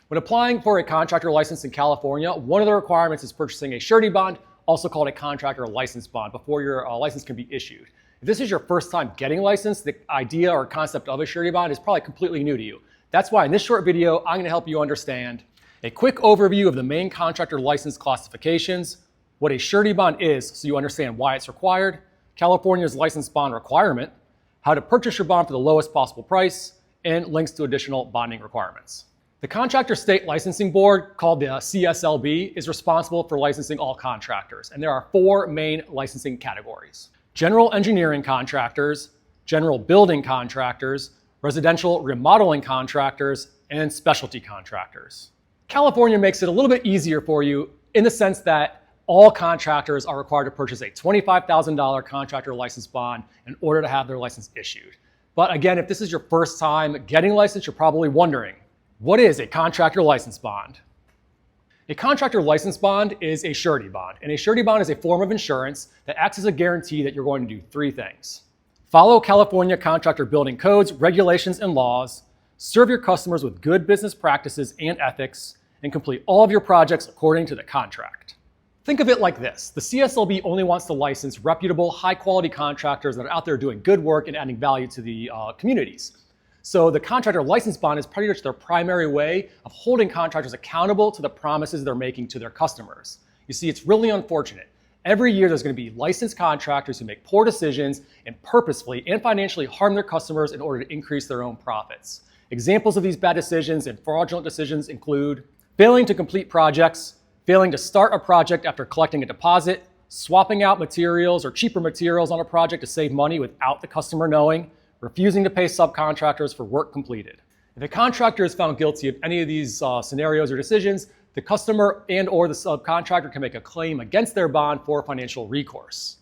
When applying for a contractor license in California, one of the requirements is purchasing a surety bond, also called a contractor license bond, before your license can be issued. If this is your first time getting licensed, the idea or concept of a surety bond is probably completely new to you. That's why in this short video, I'm going to help you understand a quick overview of the main contractor license classifications, what a surety bond is so you understand why it's required, California's license bond requirement, how to purchase your bond for the lowest possible price, and links to additional bonding requirements. The Contractor State Licensing Board, called the CSLB, is responsible for licensing all contractors, and there are four main licensing categories: general engineering contractors, general building contractors, residential remodeling contractors, and specialty contractors. California makes it a little bit easier for you in the sense that all contractors are required to purchase a $25,000 contractor license bond in order to have their license issued. But again, if this is your first time getting licensed, you're probably wondering, what is a contractor license bond? A contractor license bond is a surety bond, and a surety bond is a form of insurance that acts as a guarantee that you're going to do three things: follow California contractor building codes, regulations, and laws, serve your customers with good business practices and ethics, and complete all of your projects according to the contract. Think of it like this: the CSLB only wants to license reputable, high-quality contractors that are out there doing good work and adding value to the communities. So the contractor license bond is pretty much their primary way of holding contractors accountable to the promises they're making to their customers. You see, it's really unfortunate. Every year there's going to be licensed contractors who make poor decisions and purposefully and financially harm their customers in order to increase their own profits. Examples of these bad decisions and fraudulent decisions include failing to complete projects, failing to start a project after collecting a deposit, swapping out materials or cheaper materials on a project to save money without the customer knowing, refusing to pay subcontractors for work completed. If a contractor is found guilty of any of these scenarios or decisions, the customer and or the subcontractor can make a claim against their bond for financial recourse.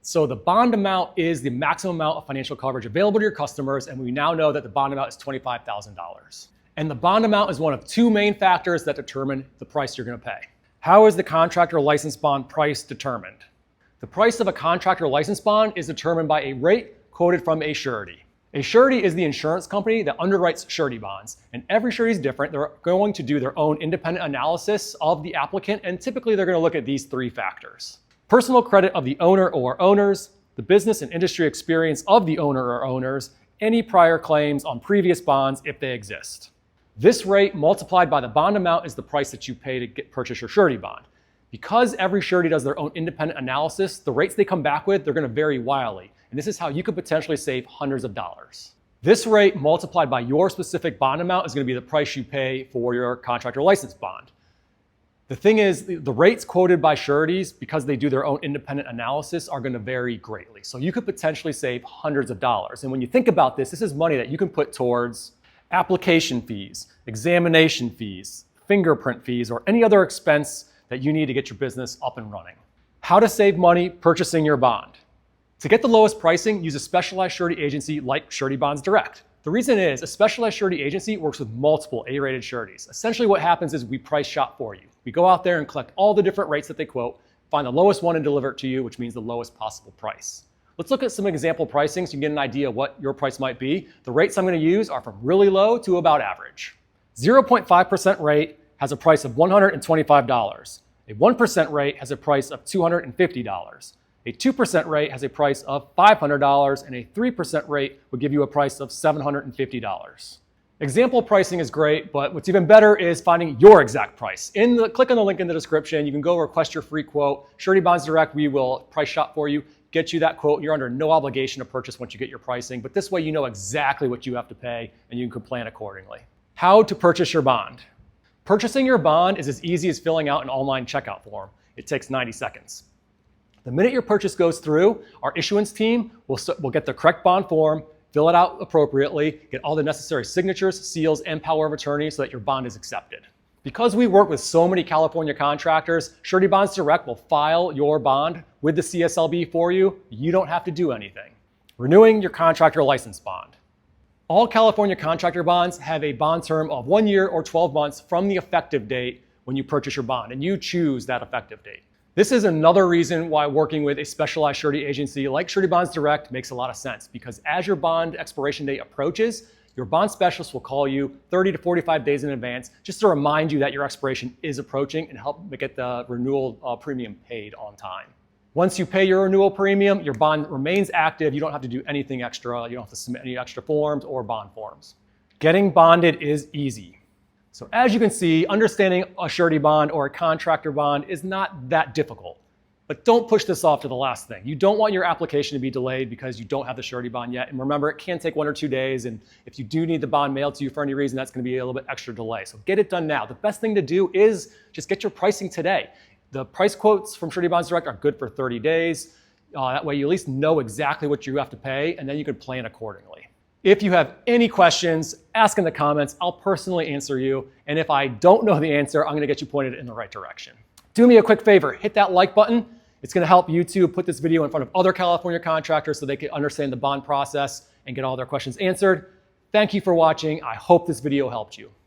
So the bond amount is the maximum amount of financial coverage available to your customers, and we now know that the bond amount is $25,000. And the bond amount is one of two main factors that determine the price you're going to pay. How is the contractor license bond price determined? The price of a contractor license bond is determined by a rate quoted from a surety. A surety is the insurance company that underwrites surety bonds, and every surety is different. They're going to do their own independent analysis of the applicant, and typically they're going to look at these three factors: personal credit of the owner or owners, the business and industry experience of the owner or owners, any prior claims on previous bonds if they exist. This rate multiplied by the bond amount is the price that you pay to purchase your surety bond. Because every surety does their own independent analysis, the rates they come back with, they're going to vary wildly. And this is how you could potentially save hundreds of dollars. This rate multiplied by your specific bond amount is going to be the price you pay for your contractor license bond. The thing is, the rates quoted by sureties, because they do their own independent analysis, are going to vary greatly. So you could potentially save hundreds of dollars. And when you think about this, this is money that you can put towards application fees, examination fees, fingerprint fees, or any other expense that you need to get your business up and running. How to save money purchasing your bond. To get the lowest pricing, use a specialized surety agency like Surety Bonds Direct. The reason is a specialized surety agency works with multiple A-rated sureties. Essentially what happens is we price shop for you. We go out there and collect all the different rates that they quote, find the lowest one and deliver it to you, which means the lowest possible price. Let's look at some example pricing so you can get an idea of what your price might be. The rates I'm going to use are from really low to about average. 0.5% rate has a price of $125. A 1% rate has a price of $250. A 2% rate has a price of $500, and a 3% rate would give you a price of $750. Example pricing is great, but what's even better is finding your exact price. Click on the link in the description. You can go request your free quote. Surety Bonds Direct, we will price shop for you, get you that quote. You're under no obligation to purchase once you get your pricing, but this way you know exactly what you have to pay and you can plan accordingly. How to purchase your bond. Purchasing your bond is as easy as filling out an online checkout form. It takes 90 seconds. The minute your purchase goes through, our issuance team will get the correct bond form, fill it out appropriately, get all the necessary signatures, seals, and power of attorney so that your bond is accepted. Because we work with so many California contractors, Surety Bonds Direct will file your bond with the CSLB for you. You don't have to do anything. Renewing your contractor license bond. All California contractor bonds have a bond term of 1 year or 12 months from the effective date when you purchase your bond, and you choose that effective date. This is another reason why working with a specialized surety agency like Surety Bonds Direct makes a lot of sense, because as your bond expiration date approaches, Your bond specialist will call you 30 to 45 days in advance just to remind you that your expiration is approaching and help get the renewal premium paid on time. Once you pay your renewal premium, your bond remains active. You don't have to do anything extra. You don't have to submit any extra forms or bond forms. Getting bonded is easy. So as you can see, understanding a surety bond or a contractor bond is not that difficult. But don't push this off to the last thing. You don't want your application to be delayed because you don't have the surety bond yet. And remember, it can take 1 or 2 days. And if you do need the bond mailed to you for any reason, that's going to be a little bit extra delay. So get it done now. The best thing to do is just get your pricing today. The price quotes from Surety Bonds Direct are good for 30 days. That way you at least know exactly what you have to pay, and then you can plan accordingly. If you have any questions, ask in the comments. I'll personally answer you. And if I don't know the answer, I'm going to get you pointed in the right direction. Do me a quick favor, hit that like button. It's going to help YouTube put this video in front of other California contractors so they can understand the bond process and get all their questions answered. Thank you for watching. I hope this video helped you.